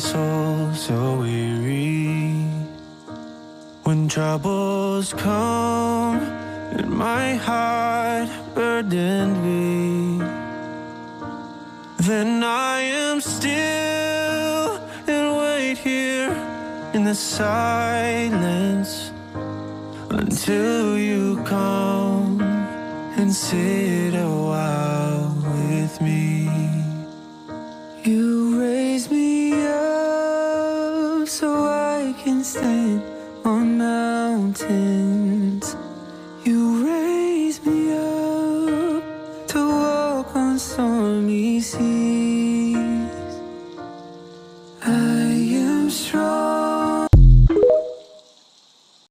soul so weary. When troubles come and my heart burdened be, then I am still and wait here in the silence until you come and sit a while with me. You raise me up so I can stand on mountains.